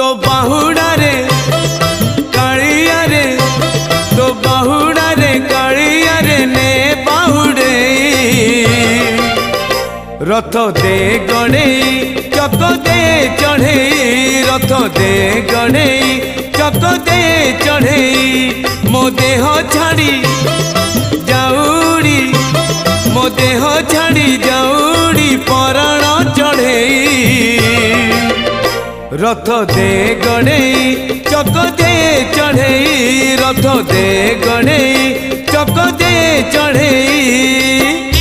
तो बाहुड़ा रे कालिया रे तो बाहुड़ा रे कालिया रे ने बाहुड़े रथ दे गणे चक दे चढ़े रथ दे गणे चक दे चढ़े मो देह छाड़ी जाऊड़ी मो देह छाड़ी जाऊड़ी पराण चढ़े रथ दे गणे चक दे चढ़े रथ दे गणे चक दे चढ़े।